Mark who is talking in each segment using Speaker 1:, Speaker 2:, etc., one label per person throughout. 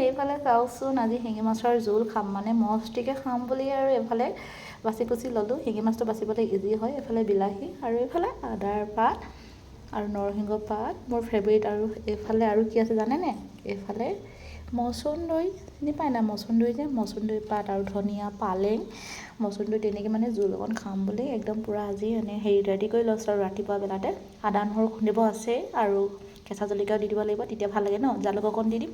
Speaker 1: এইফালে চাওকচোন, আজি শিঙি মাছৰ জোল খাম, মানে মস্তিকৈ খাম বুলি আৰু এইফালে বাচি কুচি ল'লোঁ। শিঙি মাছটো বাচিবলৈ ইজি হয়। এইফালে বিলাহী আৰু এইফালে আদাৰ পাত আৰু নৰসিংহ পাত মোৰ ফেভৰিট। আৰু এইফালে আৰু কি আছে জানেনে? এইফালে মচন্দৈ, চিনি পায় নাই? মচন্দৈ যে, মচন্দৈ পাত আৰু ধনিয়া, পালেং, মচন্দৈ তেনেকৈ মানে জোল অকণ খাম বুলি একদম পূৰা আজি মানে ৰেডি কৰি লৈছোঁ। আৰু ৰাতিপুৱা বেলাতে আদা নহৰু খুন্দিব আছেই আৰু কেঁচা জলকীয়াও দি দিব লাগিব, তেতিয়া ভাল লাগে ন। জালুক অকণ দি দিম।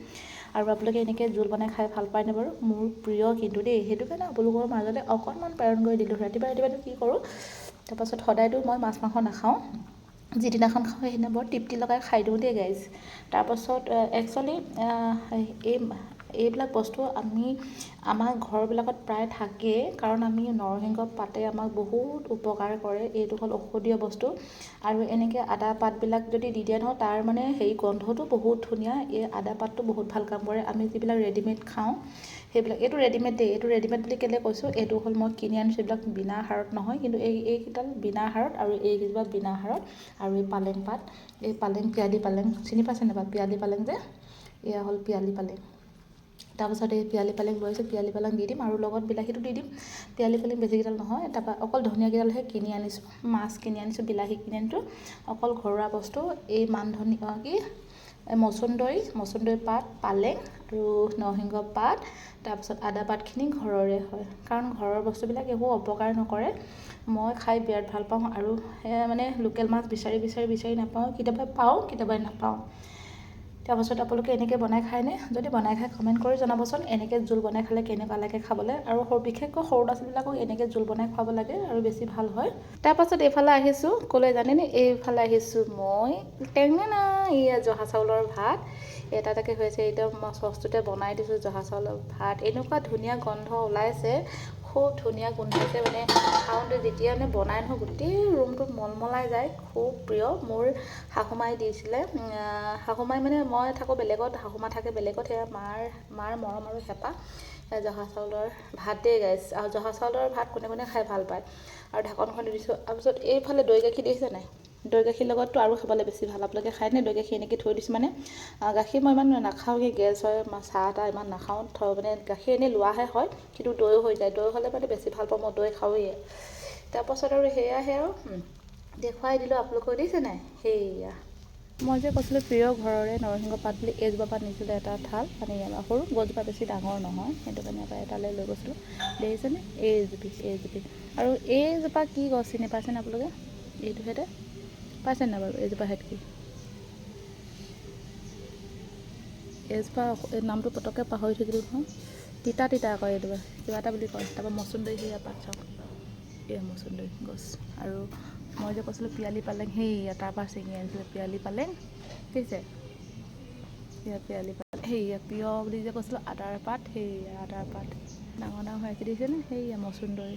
Speaker 1: আৰু আপোনালোকে এনেকৈ জোল বনাই খাই ভাল পায়নে বাৰু? মোৰ প্ৰিয় কিন্তু দেই, সেইটো কাৰণে আপোনালোকৰ মাজতে অকণমান প্ৰেৰণ কৰি দিলোঁ। ৰাতিপুৱা ৰাতিপুৱাটো কি কৰোঁ, তাৰপাছত সদায়তো মই মাছ মাংস নাখাওঁ, যিদিনাখন খাওঁ সেইদিনা বৰ তৃপ্তি লগাই খাই দিওঁ দেই গাইজ। তাৰপাছত একচুৱেলি এইবিলাক বস্তু আমাৰ ঘৰবিলাকত প্ৰায় থাকেই, কাৰণ আমি নৰসিংহ পাতে আমাক বহুত উপকাৰ কৰে। এইটো হ'ল ঔষধীয় বস্তু। আৰু এনেকৈ আদা পাতবিলাক যদি দি দিয়া নহয়, তাৰ মানে গোন্ধটো বহুত ধুনীয়া। এই আদা পাতটো বহুত ভাল কাম কৰে। আমি যিবিলাক ৰেডিমেড খাওঁ সেইবিলাক, এইটো ৰেডিমেড দেই, এইটো ৰেডিমেড বুলি কেলৈ কৈছোঁ, এইটো হ'ল মই কিনি আনিছোঁ, এইবিলাক বিনা সাৰত নহয়, কিন্তু এইকেইডাল বিনা সাৰত আৰু এইকেইজোপা বিনা সাৰত। আৰু এই পালেং পাত, এই পালেং, পিয়ালি পালেং, চিনি পাইছে নাপায়? পিয়ালি পালেং যে, এয়া হ'ল পিয়ালি পালেং। তাৰপাছত এই পিয়ালি পালেং লৈছোঁ, পিয়ালি পালেং দি দিম আৰু লগত বিলাহীটো দি দিম। পিয়ালি পালেং বেছিকেইডাল নহয়, তাৰপৰা অকল ধনিয়াকেইডালহে কিনি আনিছোঁ, মাছ কিনি আনিছোঁ, বিলাহী কিনি আনিছোঁ, অকল ঘৰুৱা বস্তু। এই মচন্দৈ পাত, পালেং আৰু নৰসিংহ পাত, তাৰপিছত আদা পাতখিনি ঘৰৰে হয়, কাৰণ ঘৰৰ বস্তুবিলাক একো অপকাৰ নকৰে। মই খাই বিৰাট ভাল পাওঁ। আৰু মানে লোকেল মাছ বিচাৰি নাপাওঁ, কেতিয়াবা পাওঁ, কেতিয়াবা নাপাওঁ। তাৰপাছত আপোনালোকে এনেকৈ বনাই খায়নে? যদি বনাই খাই কমেণ্ট কৰি জনাবচোন, এনেকৈ জোল বনাই খালে কেনেকুৱা লাগে খাবলৈ। আৰু বিশেষকৈ সৰু ল'ৰা ছোৱালীবিলাকক এনেকৈ জোল বনাই খুৱাব লাগে আৰু বেছি ভাল হয়। তাৰপাছত এইফালে আহিছোঁ, ক'লৈ জানেনে? এইফালে আহিছোঁ মই টেঙেনা, এয়া জহা চাউলৰ ভাত এটা এটাকৈ হৈছে। একদম মই চচটোতে বনাই দিছোঁ জহা চাউলৰ ভাত, এনেকুৱা ধুনীয়া গোন্ধ ওলাইছে, খুব ধুনীয়া গোন্ধাইছে। মানে খাওঁতে যেতিয়া মানে বনাই নহয়, গোটেই ৰুমটোত মলমলাই যায়। খুব প্ৰিয়। মোৰ শাহুমাই দিছিলে, শাহুমাই মানে মই থাকোঁ বেলেগত, শাহুমা থাকে বেলেগত, সেয়া মাৰ মৰম আৰু হেঁপাহ জহা চাউলৰ ভাত দেই গাইজ। আৰু জহা চাউলৰ ভাত কোনে কোনে খাই ভাল পায়। আৰু ঢাকনখন দি দিছোঁ। তাৰপিছত এইফালে দৈ গাখীৰ দেখিছে নাই? দৈ গাখীৰ লগততো আৰু খাবলৈ বেছি ভাল। আপোনালোকে খায়নে দৈ গাখীৰ? এনেকৈ থৈ দিছোঁ মানে, গাখীৰ মই ইমান নাখাওঁগৈ, গেছ হয়, চাহ তাহ ইমান নাখাওঁ, মানে গাখীৰ এনেই লোৱাহে হয়, কিন্তু দৈও হৈ যায়। দৈ হ'লে মানে বেছি ভাল পাওঁ, মই দৈ খাওঁৱেই। তাৰপাছত আৰু সেয়াহে আৰু দেখুৱাই দিলোঁ আপোনালোকক, দেখিছে নাই? সেয়া মই যে কৈছিলোঁ প্ৰিয় ঘৰৰে নৰসিংহ পাত বুলি, এইজোপা পাত নিছিলোঁ এটা ঠাল, মানে সৰু গছজোপা বেছি ডাঙৰ নহয়, সেইটো কাৰণে এটালৈ লৈ গৈছিলোঁ। দেখিছেনে? এইজোপি আৰু এইজোপা কি গছ চিনি পাইছেনে আপোনালোকে? এইটো হেঁতে পাইছে নাই বাৰু? এইজোপা হেঁত কি এইজোপা নামটো পটককৈ পাহৰি থাকিলোঁ নহয়, তিতা আকৌ এইজোপা কিবা এটা বুলি কয়। তাৰপৰা মচন্দৈ, সেয়া পাত চাওক, এয়া মচন্দৈ গছ। আৰু মই যে কৈছিলোঁ পিয়ালি পালেং, সেয়া তাৰপৰা ছিঙি আনিছিলোঁ পিয়ালি পালেং, দেখিছে? সেয়া পিয়ালি পালেং, সেয়া প্ৰিয় বুলি যে কৈছিলোঁ আদাৰ পাত, সেয়া আদাৰ পাত ডাঙৰ হৈ আছে, দেখিছেনে? সেয়া মচন্দৈ।